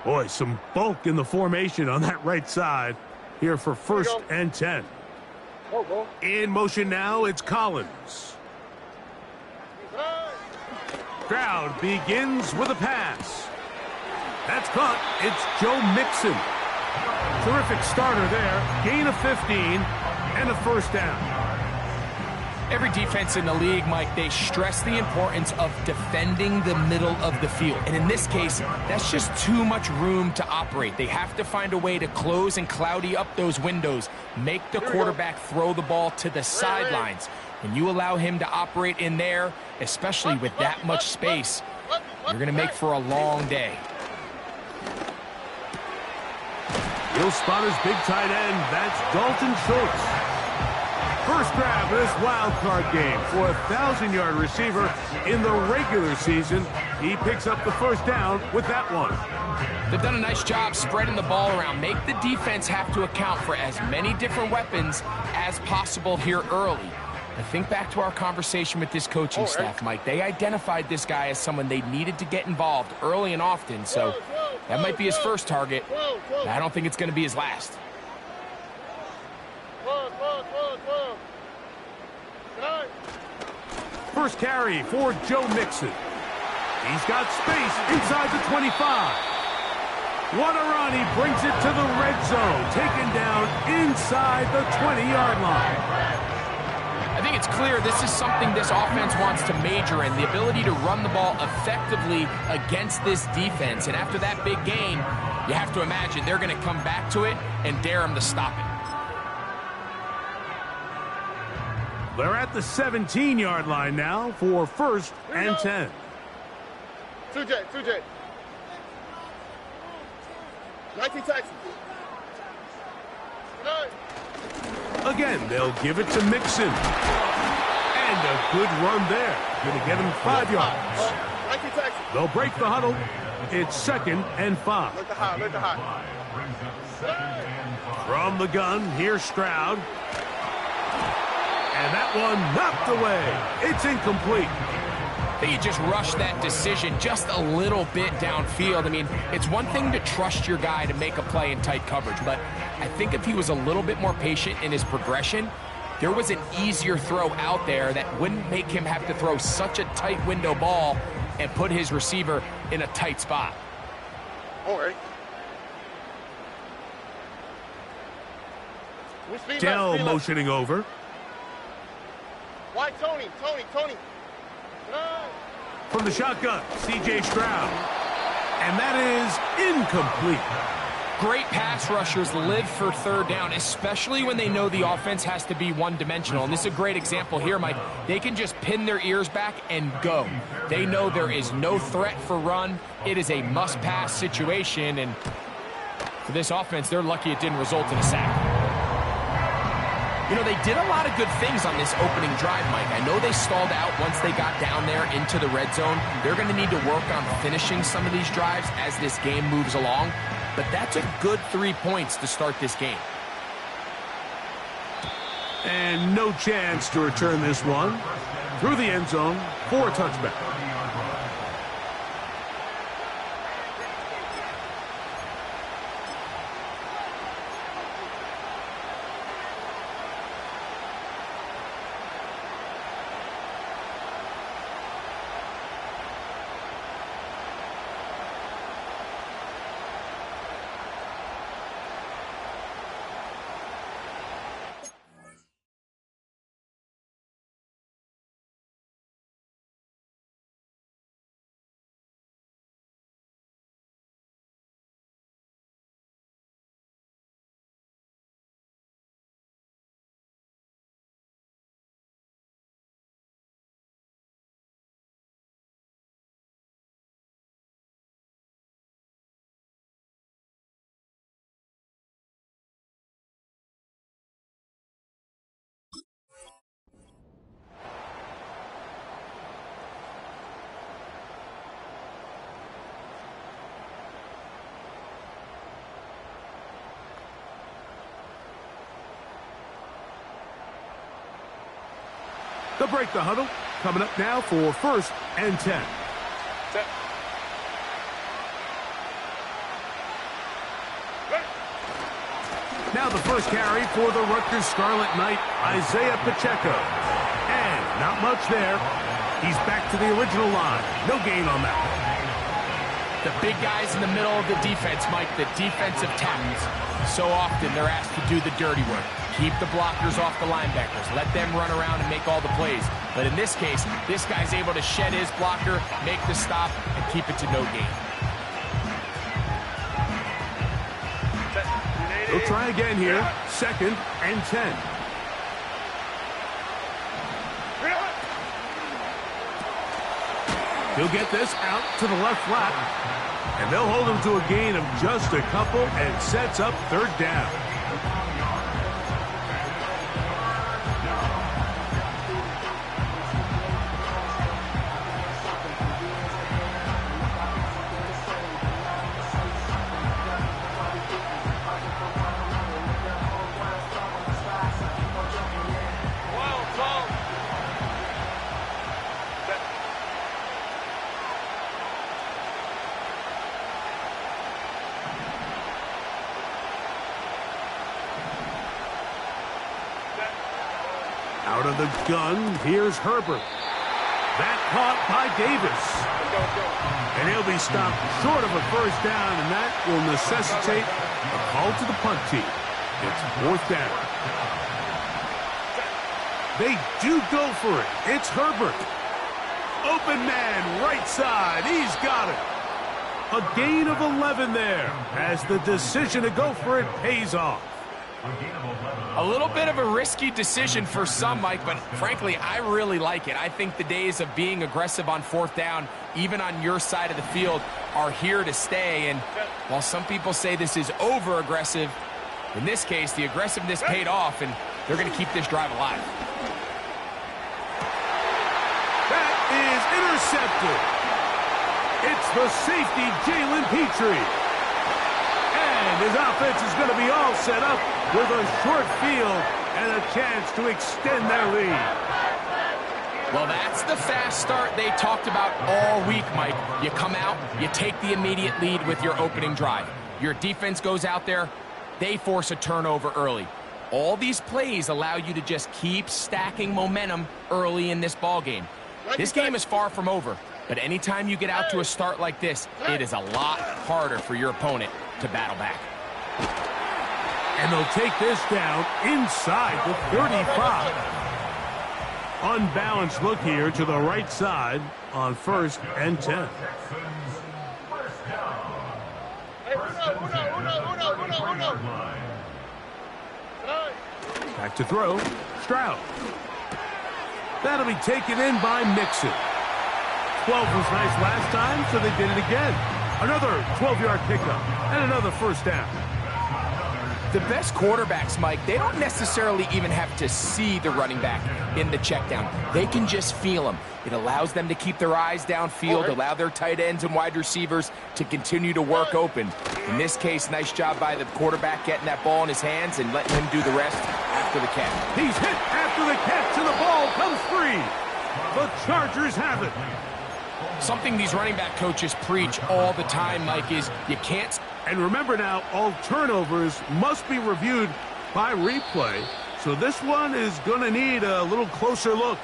Boy, some bulk in the formation on that right side here for 1st and 10. In motion now, it's Collins. Stroud begins with a pass. That's caught. It's Joe Mixon. Terrific starter there. Gain of 15 and a 1st down. Every defense in the league, Mike, they stress the importance of defending the middle of the field. And in this case, that's just too much room to operate. They have to find a way to close and cloudy up those windows, make the quarterback throw the ball to the sidelines. When you allow him to operate in there, especially with that much space, you're going to make for a long day. He'll spot his big tight end. That's Dalton Schultz. First grab of this wild card game for a 1,000-yard receiver in the regular season. He picks up the 1st down with that one. They've done a nice job spreading the ball around. Make the defense have to account for as many different weapons as possible here early. I think back to our conversation with this coaching staff, Mike. They identified this guy as someone they needed to get involved early and often, so that might be his first target. I don't think it's going to be his last. First carry for Joe Mixon. He's got space inside the 25. What a run. He brings it to the red zone. Taken down inside the 20-yard line. I think it's clear this is something this offense wants to major in, the ability to run the ball effectively against this defense. And after that big gain, you have to imagine they're going to come back to it and dare him to stop it. They're at the 17-yard line now for 1st and 10. 2J. 19 Texans. Again, they'll give it to Mixon. And a good run there. Going to get him 5 yards. They'll break the huddle. It's 2nd and 5. Look the high. From the gun, here's Stroud. And that one knocked away. It's incomplete. I think he just rushed that decision just a little bit downfield. I mean, it's one thing to trust your guy to make a play in tight coverage, but I think if he was a little bit more patient in his progression, there was an easier throw out there that wouldn't make him have to throw such a tight window ball and put his receiver in a tight spot. All right. Dell motioning over. Why Tony? From the shotgun, C.J. Stroud. And that is incomplete. Great pass rushers live for 3rd down, especially when they know the offense has to be one-dimensional. And this is a great example here, Mike. They can just pin their ears back and go. They know there is no threat for run. It is a must-pass situation. And for this offense, they're lucky it didn't result in a sack. You know, they did a lot of good things on this opening drive, Mike. I know they stalled out once they got down there into the red zone. They're going to need to work on finishing some of these drives as this game moves along. But that's a good 3 points to start this game. And no chance to return this one. Through the end zone for a touchback. They'll break the huddle. Coming up now for 1st and 10. Now the first carry for the Rutgers Scarlet Knight, Isaiah Pacheco. And not much there. He's back to the original line. No gain on that. The big guys in the middle of the defense, Mike, the defensive tackles. So often they're asked to do the dirty work. Keep the blockers off the linebackers. Let them run around and make all the plays. But in this case, this guy's able to shed his blocker, make the stop, and keep it to no gain. He'll try again here. 2nd and 10. He'll get this out to the left flat. And they'll hold him to a gain of just a couple and sets up 3rd down. Out of the gun, here's Herbert. That caught by Davis. And he'll be stopped short of a 1st down, and that will necessitate a call to the punt team. It's 4th down. They do go for it. It's Herbert. Open man, right side. He's got it. A gain of 11 there as the decision to go for it pays off. A little bit of a risky decision for some, Mike, but frankly, I really like it. I think the days of being aggressive on 4th down, even on your side of the field, are here to stay. And while some people say this is over-aggressive, in this case, the aggressiveness paid off, and they're going to keep this drive alive. That is intercepted. It's the safety, Jalen Petrie. And his offense is going to be all set up with a short field and a chance to extend their lead. Well, that's the fast start they talked about all week, Mike. You come out, you take the immediate lead with your opening drive. Your defense goes out there, they force a turnover early. All these plays allow you to just keep stacking momentum early in this ball game. This game is far from over, but anytime you get out to a start like this, it is a lot harder for your opponent to battle back. And they'll take this down inside the 35. Unbalanced look here to the right side on 1st and 10. Back to throw. Stroud. That'll be taken in by Mixon. 12 was nice last time, so they did it again. Another 12-yard pickup and another 1st down. The best quarterbacks, Mike, they don't necessarily even have to see the running back in the check down. They can just feel him. It allows them to keep their eyes downfield, allow their tight ends and wide receivers to continue to work open. In this case, nice job by the quarterback getting that ball in his hands and letting him do the rest after the catch. He's hit after the catch and the ball comes free. The Chargers have it. Something these running back coaches preach all the time, Mike, is you can't... And remember now, all turnovers must be reviewed by replay. So this one is going to need a little closer look.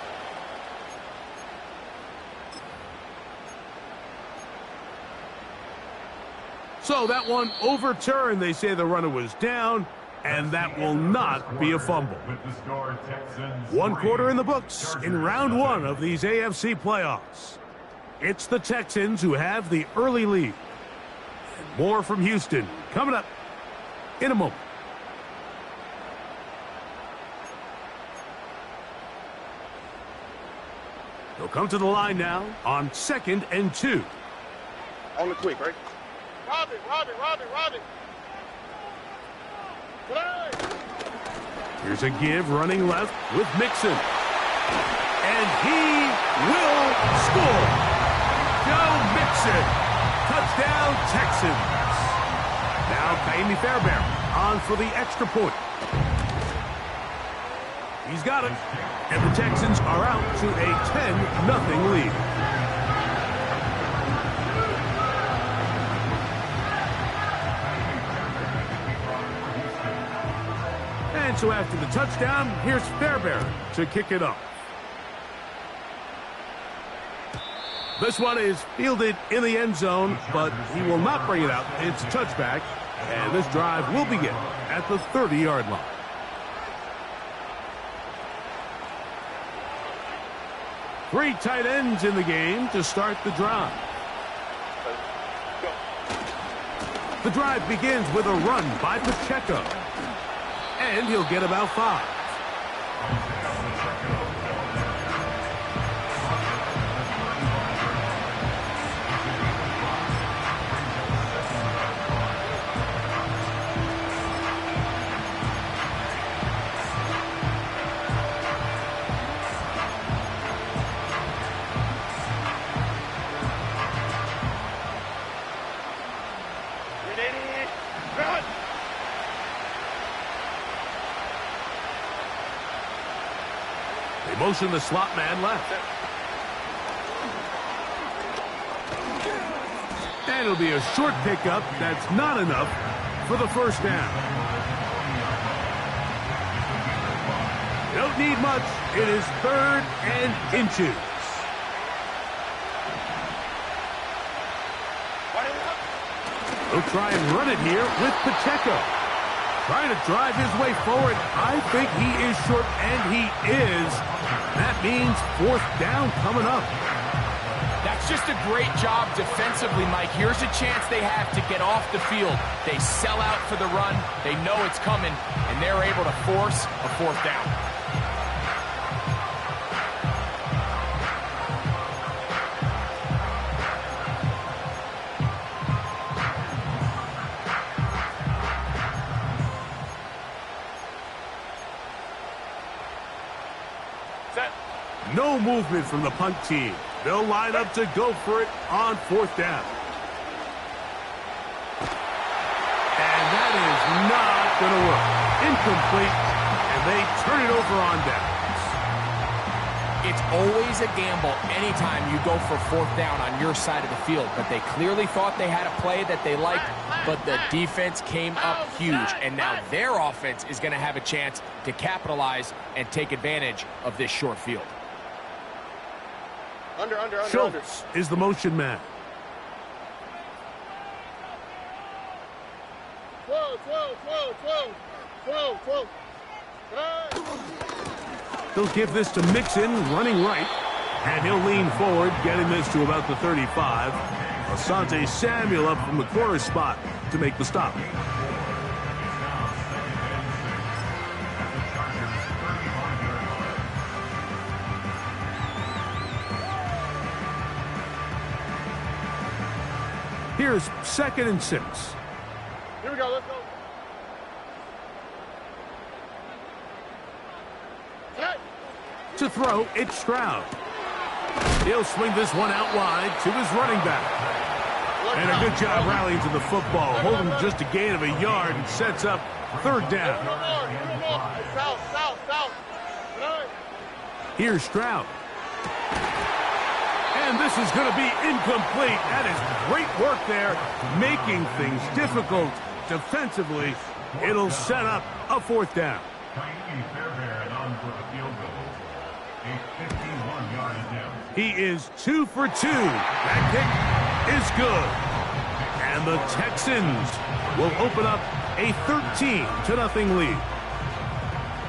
So that one overturned. They say the runner was down, and that will not be a fumble. 1 quarter in the books in round 1 of these AFC playoffs. It's the Texans who have the early lead. And more from Houston coming up in a moment. They'll come to the line now on 2nd and 2. On the quick, right? Robin. Here's a give running left with Mixon. And he will score. Joe Mixon. Touchdown, Texans. Now Kaimi Fairbairn on for the extra point. He's got it. And the Texans are out to a 10-0 lead. And so after the touchdown, here's Fairbairn to kick it off. This one is fielded in the end zone, but he will not bring it out. It's touchback, and this drive will begin at the 30-yard line. Three tight ends in the game to start the drive. The drive begins with a run by Pacheco, and he'll get about 5. Motion the slot man left. And it'll be a short pickup. That's not enough for the first down. Don't need much. It is 3rd and inches. He'll try and run it here with Pacheco. Trying to drive his way forward. I think he is short, and he is. That means 4th down coming up. That's just a great job defensively, Mike. Here's a chance they have to get off the field. They sell out for the run. They know it's coming, and they're able to force a 4th down. No movement from the punt team. They'll line up to go for it on 4th down. And that is not going to work. Incomplete, and they turn it over on downs. It's always a gamble anytime you go for 4th down on your side of the field, but they clearly thought they had a play that they liked, but the defense came up huge, and now their offense is going to have a chance to capitalize and take advantage of this short field. Under. Schultz is the motion man. 12. They'll give this to Mixon, running right. And he'll lean forward, getting this to about the 35. Asante Samuel up from the corner spot to make the stop. Here's 2nd and 6. Here we go, let's go. To throw, it's Stroud. He'll swing this one out wide to his running back. And a good job rallying to the football, holding just a gain of a yard, and sets up 3rd down. South. Here's Stroud. And this is going to be incomplete. That is great work there, making things difficult defensively. It'll set up a 4th down. He is 2 for 2. That kick is good. And the Texans will open up a 13-0 lead.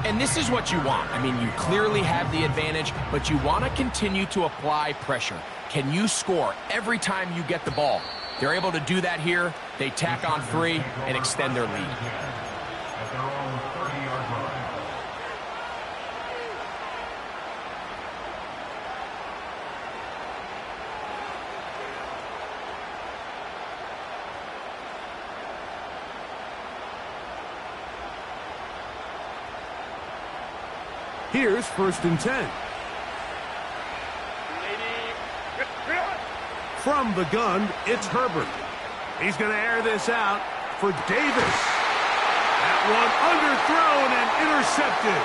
And this is what you want. I mean, you clearly have the advantage, but you want to continue to apply pressure. Can you score every time you get the ball? They're able to do that here. They tack on 3 and extend their lead. Here's 1st and 10. From the gun, it's Herbert. He's going to air this out for Davis. That one underthrown and intercepted.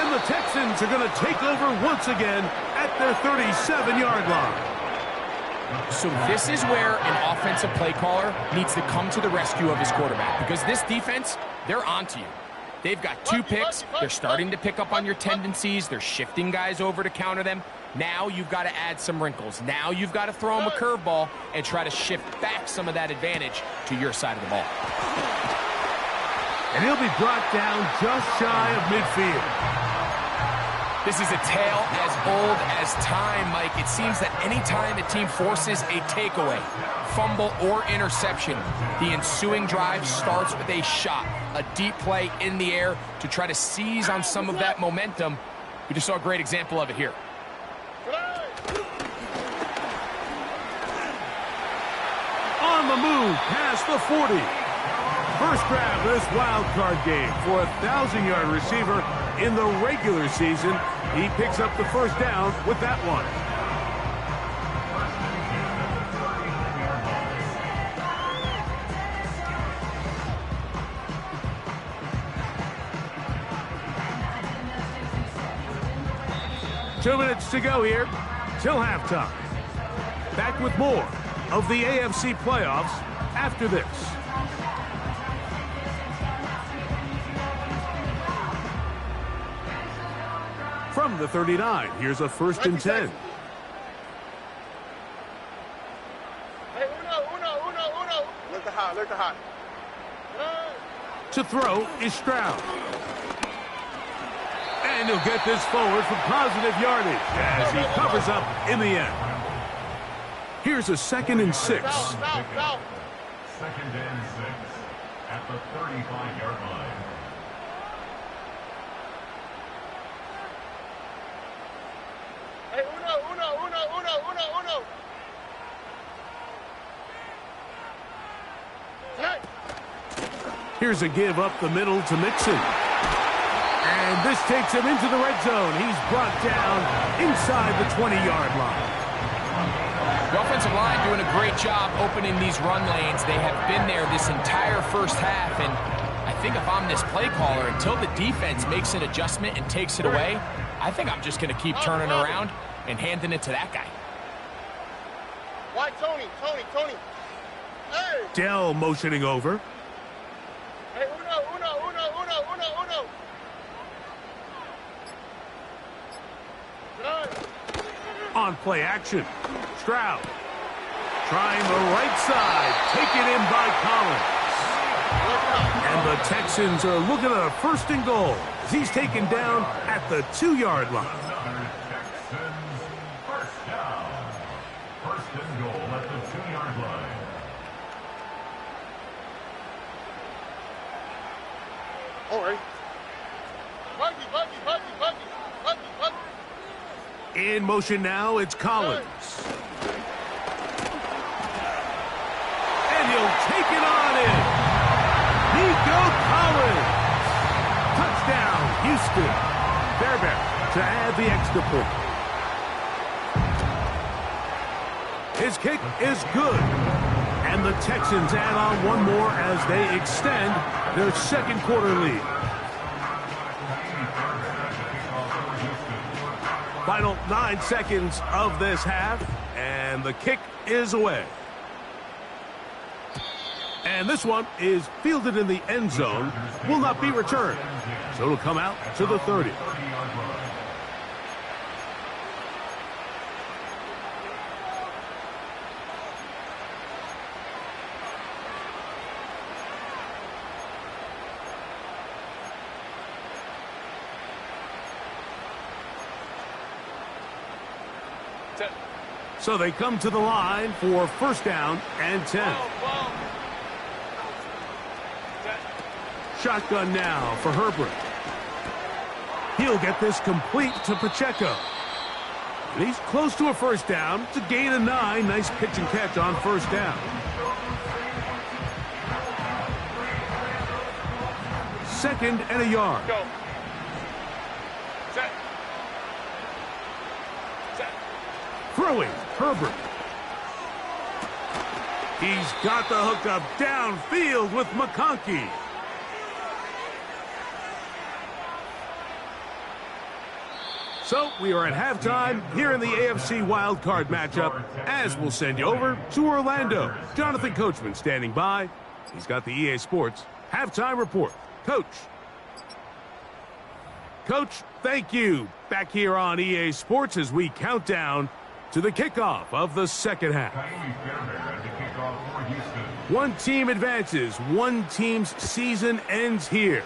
And the Texans are going to take over once again at their 37-yard line. So this is where an offensive play caller needs to come to the rescue of his quarterback, because this defense, they're onto you. They've got 2 picks. They're starting to pick up on your tendencies. They're shifting guys over to counter them. Now you've got to add some wrinkles. Now you've got to throw them a curveball and try to shift back some of that advantage to your side of the ball. And he'll be brought down just shy of midfield. This is a tale as old as time, Mike. It seems that anytime a team forces a takeaway, fumble, or interception, the ensuing drive starts with a shot, a deep play in the air to try to seize on some of that momentum. We just saw a great example of it here. On the move, past the 40. First grab of this wild card game for a 1,000-yard receiver in the regular season. He picks up the first down with that one. Two minutes to go here till halftime. Back with more of the AFC playoffs after this. From the 39, here's a 1st and 10. Hey, uno. Look the hot. To throw is Stroud. And he'll get this forward for positive yardage as he covers up in the end. Here's a 2nd and 6. South. 2nd and 6 at the 35-yard line. Hey, uno. Hey. Here's a give up the middle to Mixon. And this takes him into the red zone. He's brought down inside the 20-yard line. The offensive line doing a great job opening these run lanes. They have been there this entire first half, and I think if I'm this play caller, until the defense makes an adjustment and takes it away, I think I'm just going to keep turning around and handing it to that guy. Why, Tony? Hey. Dell motioning over. Hey, uno. On play action, Stroud trying the right side, taken in by Collins. And the Texans are looking at a 1st and goal as he's taken down at the 2-yard line. Texans, 1st down. 1st and goal at the 2-yard line. All right. Buggy. In motion now, it's Collins. And he'll take it on in. Nico Collins. Touchdown, Houston. Fairbairn to add the extra point. His kick is good. And the Texans add on one more as they extend their 2nd quarter lead. Final 9 seconds of this half, and the kick is away. And this one is fielded in the end zone, will not be returned. So it'll come out to the 30. So they come to the line for 1st down and 10. Shotgun now for Herbert. He'll get this complete to Pacheco. And he's close to a 1st down. It's a gain of 9. Nice pitch and catch on 1st down. 2nd and a yard. Go. Set. Throwing, Herbert. He's got the hookup downfield with McConkey. So we are at halftime here in the AFC wildcard matchup, as we'll send you over to Orlando. Jonathan Coachman standing by. He's got the EA Sports halftime report. Coach. Coach, thank you. Back here on EA Sports as we count down to the kickoff of the second half. One team advances. One team's season ends here.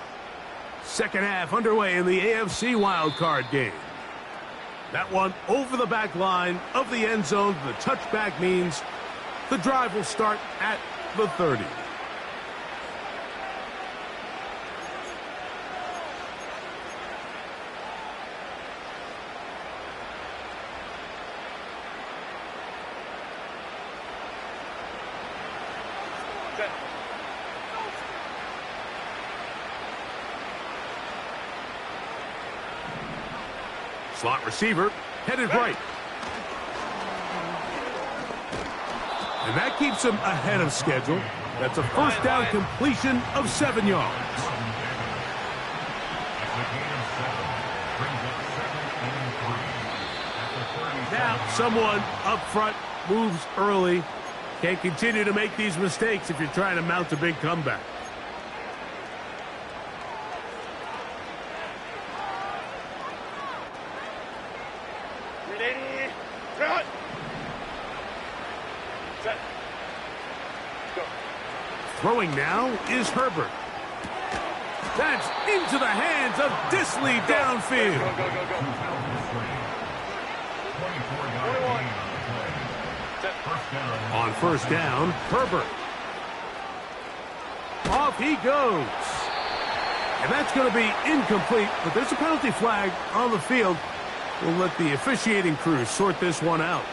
Second half underway in the AFC wildcard game. That one over the back line of the end zone. The touchback means the drive will start at the 30. Slot receiver, headed right. And that keeps him ahead of schedule. That's a first down completion of 7 yards. Now, someone up front moves early. Can't continue to make these mistakes if you're trying to mount a big comeback. Throwing now is Herbert. That's into the hands of Dissly downfield. On first down, Herbert. Off he goes. And that's going to be incomplete, but there's a penalty flag on the field. We'll let the officiating crew sort this one out.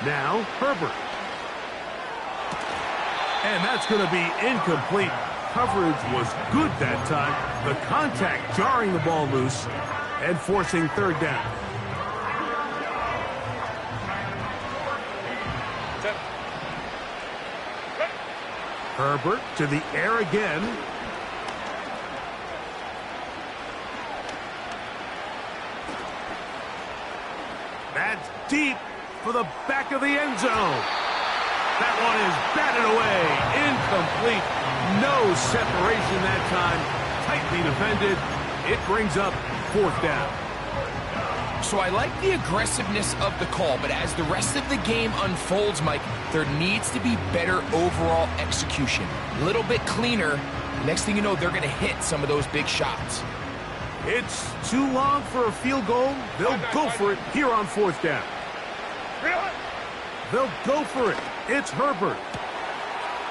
Now, Herbert. And that's going to be incomplete. Coverage was good that time. The contact jarring the ball loose and forcing third down. Herbert to the air again. That's deep for the back of the end zone. That one is batted away. Incomplete. No separation that time. Tightly defended. It brings up fourth down. So I like the aggressiveness of the call, but as the rest of the game unfolds, Mike, there needs to be better overall execution. A little bit cleaner. Next thing you know, they're going to hit some of those big shots. It's too long for a field goal. They'll go for it here on fourth down. They'll go for it. It's Herbert.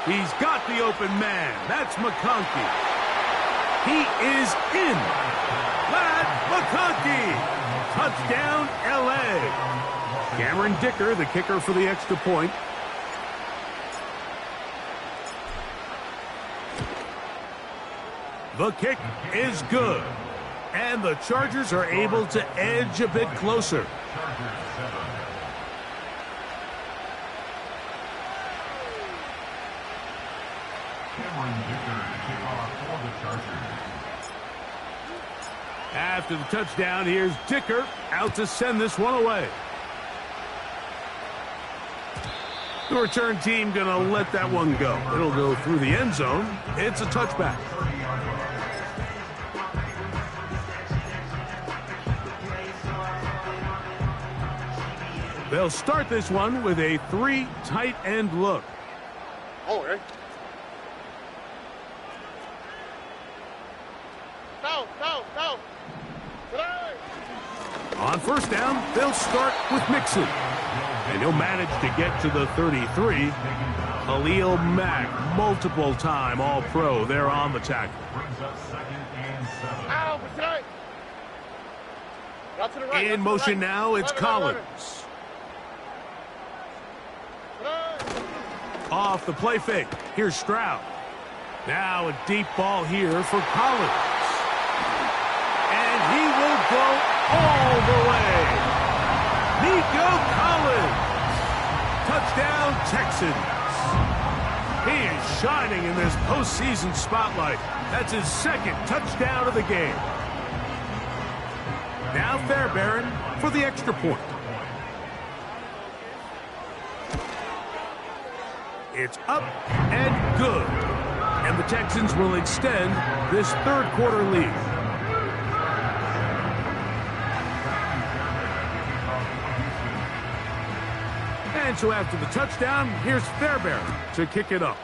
He's got the open man. That's McConkey. He is in. Ladd McConkey. Touchdown, L.A. Cameron Dicker, the kicker for the extra point. The kick is good. And the Chargers are able to edge a bit closer. After the touchdown, here's Dicker out to send this one away. The return team going to let that one go. It'll go through the end zone. It's a touchback. They'll start this one with a 3 tight end look. Oh, right. No. On first down, they'll start with Mixon. And he'll manage to get to the 33. Khalil Mack, multiple-time All-Pro there on the tackle. In motion now, it's Collins. Off the play fake. Here's Stroud. Now a deep ball here for Collins. And he will go all the way. Nico Collins. Touchdown, Texans. He is shining in this postseason spotlight. That's his second touchdown of the game. Now Fairbairn for the extra point. It's up and good. And the Texans will extend this third quarter lead. And so after the touchdown, here's Fairbairn to kick it up.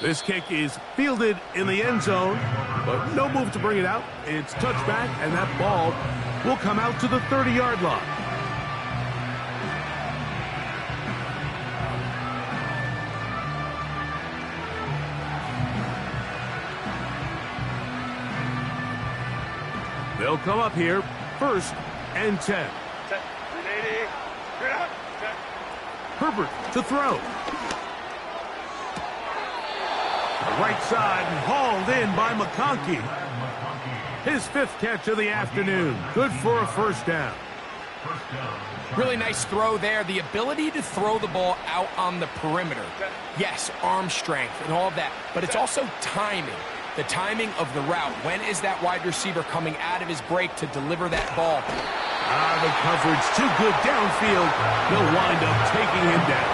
This kick is fielded in the end zone, but no move to bring it out. It's touchback, and that ball will come out to the 30-yard line. They'll come up here, 1st and 10. Herbert to throw. The right side and hauled in by McConkey. His 5th catch of the afternoon. Good for a first down. Really nice throw there. The ability to throw the ball out on the perimeter. Yes, arm strength and all of that, but it's also timing. The timing of the route. When is that wide receiver coming out of his break to deliver that ball? The coverage too good downfield. They'll wind up taking him down.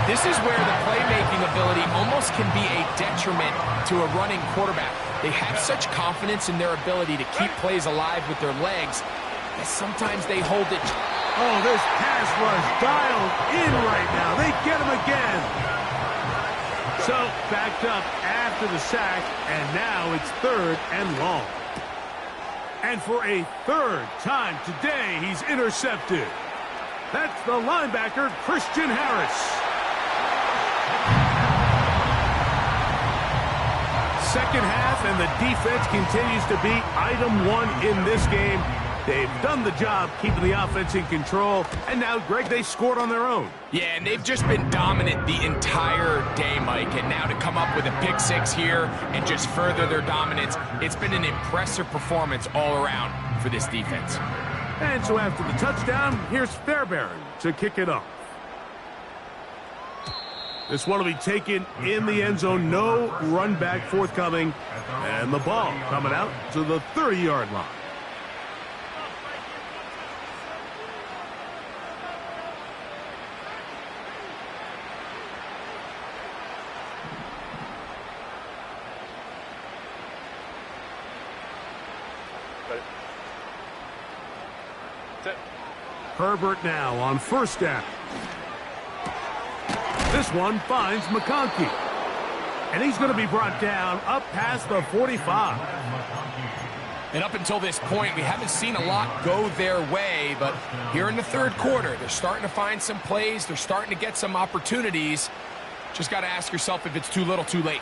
This is where the playmaking ability almost can be a detriment to a running quarterback. They have such confidence in their ability to keep plays alive with their legs that sometimes they hold it. Oh, this pass rush dialed in right now. They get him again. So, backed up after the sack, and now it's 3rd and long. And for a 3rd time today, he's intercepted. That's the linebacker, Christian Harris. Second half, and the defense continues to be item 1 in this game. They've done the job keeping the offense in control, and now, Greg, they scored on their own. Yeah, and they've just been dominant the entire day, Mike, and now to come up with a pick 6 here and just further their dominance, it's been an impressive performance all around for this defense. And so after the touchdown, here's Fairbairn to kick it off. This one will be taken in the end zone. No run back forthcoming, and the ball coming out to the 30-yard line. Herbert now on 1st down. This one finds McConkey. And he's going to be brought down up past the 45. And up until this point, we haven't seen a lot go their way, but here in the 3rd quarter, they're starting to find some plays. They're starting to get some opportunities. Just got to ask yourself if it's too little, too late.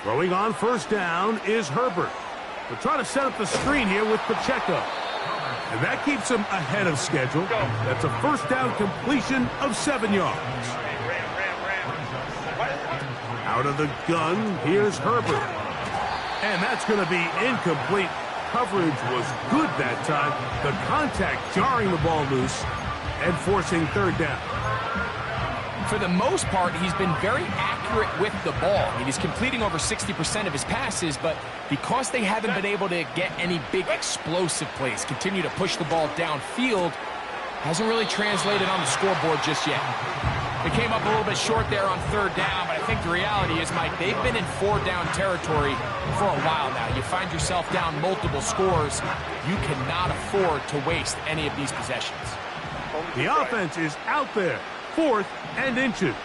Throwing on 1st down is Herbert. They're trying to set up the screen here with Pacheco. And that keeps him ahead of schedule. That's a 1st down completion of 7 yards. Out of the gun, here's Herbert. And that's going to be incomplete. Coverage was good that time. The contact jarring the ball loose and forcing 3rd down. For the most part, he's been very accurate with the ball. I mean, he's completing over 60% of his passes, but because they haven't been able to get any big explosive plays, continue to push the ball downfield, hasn't really translated on the scoreboard just yet. They came up a little bit short there on 3rd down, but I think the reality is, Mike, they've been in 4-down territory for a while now. You find yourself down multiple scores, you cannot afford to waste any of these possessions. The offense is out there. 4th and inches.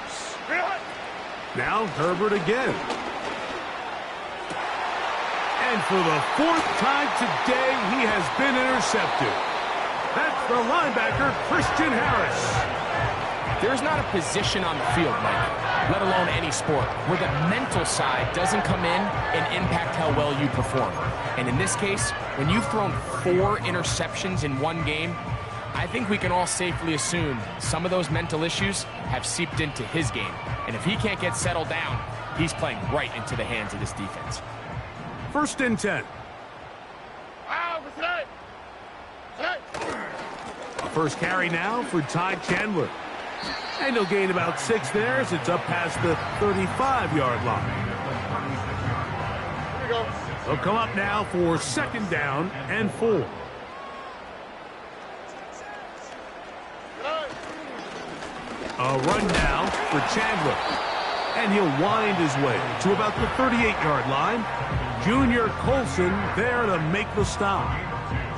Now Herbert again. And for the 4th time today, he has been intercepted. That's the linebacker, Christian Harris. There's not a position on the field, Mike, let alone any sport, where the mental side doesn't come in and impact how well you perform. And in this case, when you've thrown 4 interceptions in one game, I think we can all safely assume some of those mental issues have seeped into his game. And if he can't get settled down, he's playing right into the hands of this defense. 1st and 10. A first carry now for Ty Chandler. And he'll gain about 6 there as it's up past the 35-yard line. Here we go. They'll come up now for 2nd down and 4. A run now for Chandler. And he'll wind his way to about the 38-yard line. Junior Colson there to make the stop.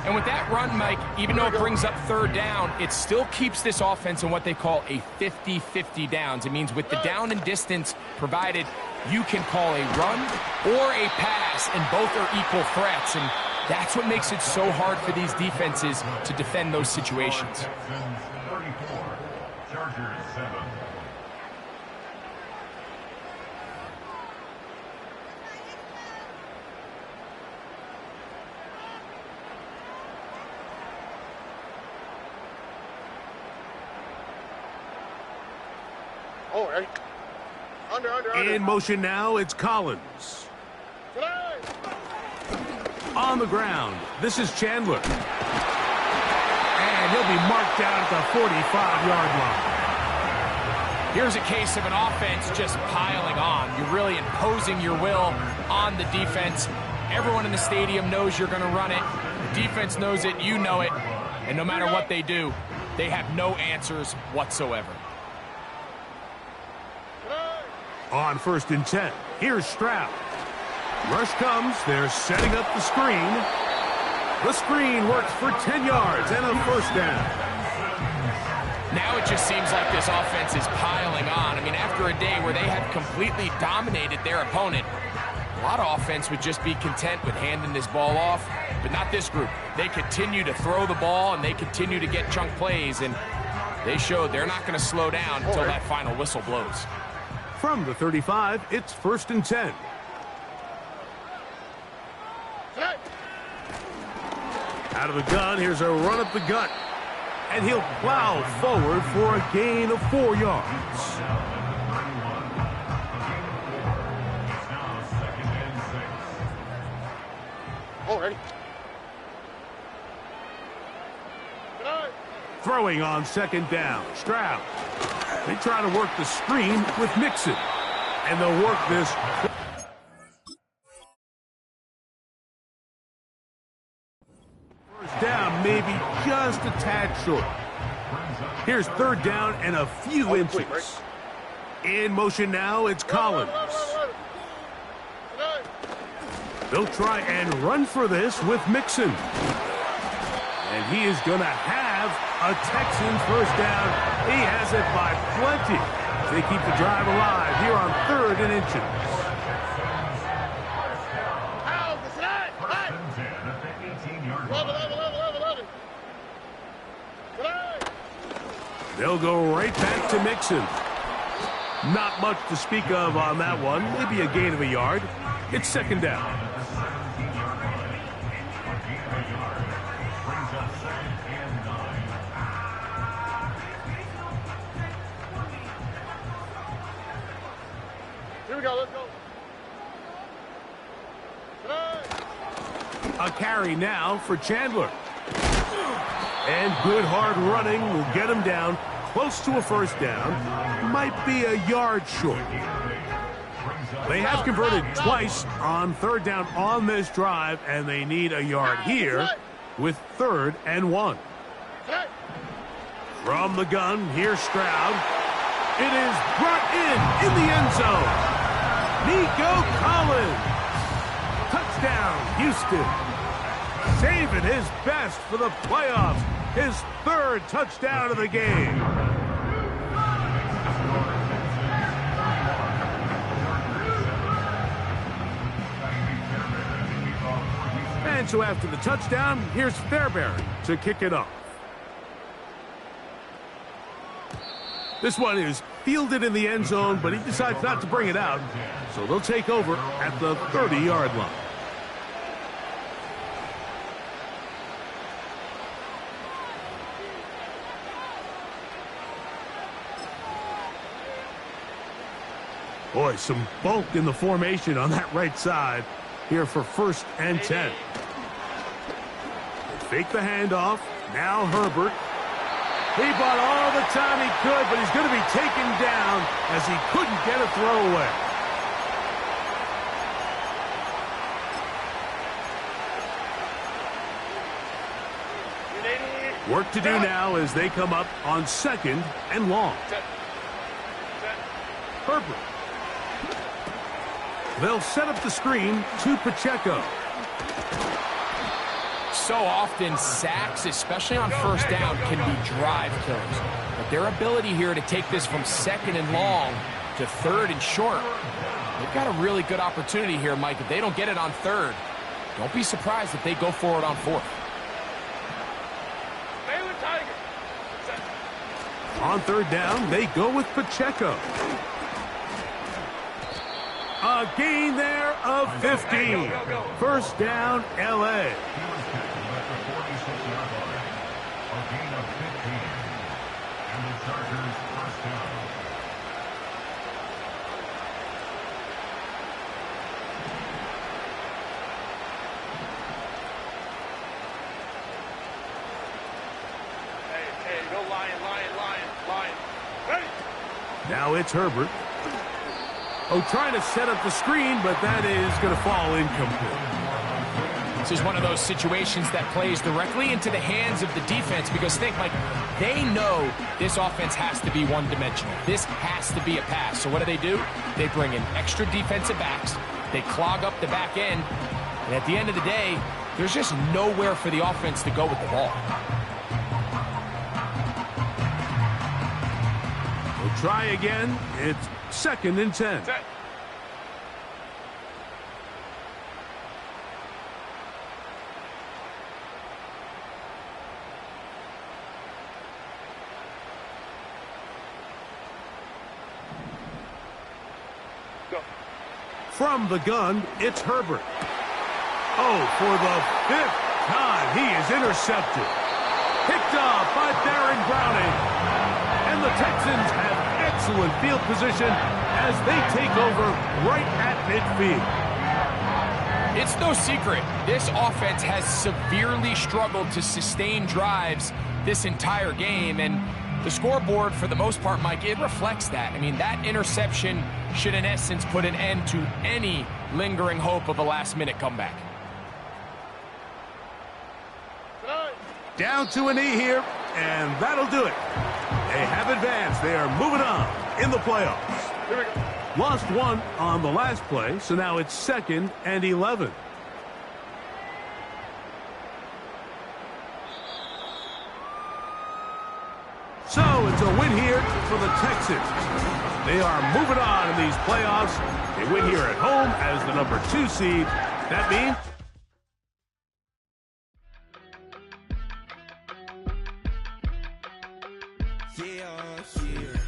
And with that run, Mike, even though it brings up 3rd down, it still keeps this offense in what they call a 50-50 downs. It means with the down and distance provided, you can call a run or a pass, and both are equal threats. And that's what makes it so hard for these defenses to defend those situations. 34, Chargers 7. Oh, right. Under. In motion now, it's Collins. On the ground, this is Chandler. And he'll be marked down at the 45-yard line. Here's a case of an offense just piling on. You're really imposing your will on the defense. Everyone in the stadium knows you're going to run it. The defense knows it, you know it. And no matter what they do, they have no answers whatsoever. On 1st and 10, here's Stroud. Rush comes, they're setting up the screen. The screen works for 10 yards and a 1st down. Now it just seems like this offense is piling on. I mean, after a day where they had completely dominated their opponent, a lot of offense would just be content with handing this ball off, but not this group. They continue to throw the ball, and they continue to get chunk plays, and they showed they're not going to slow down until that final whistle blows. From the 35, it's 1st and 10. Out of the gun, here's a run up the gut. And he'll plow forward for a gain of 4 yards. Oh, ready. Throwing on 2nd down, Stroud. They try to work the screen with Mixon. And they'll work this. First down, maybe just a tad short. Here's 3rd down and a few inches. In motion now, it's Collins. They'll try and run for this with Mixon. And he is going to have a Texans 1st down. He has it by plenty. They keep the drive alive here on 3rd and inches. They'll go right back to Mixon. Not much to speak of on that one. Maybe a gain of a yard. It's 2nd down. Here we go, let's go. A carry now for Chandler. And good hard running will get him down close to a 1st down. Might be a yard short. They have converted twice on 3rd down on this drive, and they need a yard here with 3rd and 1. From the gun, here's Stroud. It is brought in the end zone. Nico Collins. Touchdown, Houston. Saving his best for the playoffs. His 3rd touchdown of the game. And so after the touchdown, here's Fairbairn to kick it off. This one is fielded in the end zone, but he decides not to bring it out. So they'll take over at the 30-yard line. Boy, some bulk in the formation on that right side here for 1st and 10. fake the handoff. Now Herbert. He bought all the time he could, but he's going to be taken down as he couldn't get a throwaway. Work to do now as they come up on 2nd and long. Herbert. They'll set up the screen to Pacheco. So often, sacks, especially on first down, can be drive killers. But their ability here to take this from 2nd and long to 3rd and short, they've got a really good opportunity here, Mike. If they don't get it on 3rd, don't be surprised if they go for it on 4th. On 3rd down, they go with Pacheco. A gain there of 15. First down, L.A. Now it's Herbert. Oh, trying to set up the screen, but that is going to fall incomplete. This is one of those situations that plays directly into the hands of the defense because think, Mike, they know this offense has to be one-dimensional. This has to be a pass. So what do? They bring in extra defensive backs. They clog up the back end. And at the end of the day, there's just nowhere for the offense to go with the ball. We'll try again. It's 2nd and 10. From the gun, it's Herbert. Oh, for the 5th time, he is intercepted. Picked off by Baron Browning. And the Texans have excellent field position as they take over right at midfield. It's no secret, this offense has severely struggled to sustain drives this entire game, and the scoreboard, for the most part, Mike, it reflects that. I mean, that interception should, in essence, put an end to any lingering hope of a last-minute comeback. Down to a knee here, and that'll do it. They have advanced. They are moving on in the playoffs. Here we go. Lost one on the last play, so now it's 2nd and 11. So it's a win here for the Texans. They are moving on in these playoffs. They win here at home as the number 2 seed. That means yeah.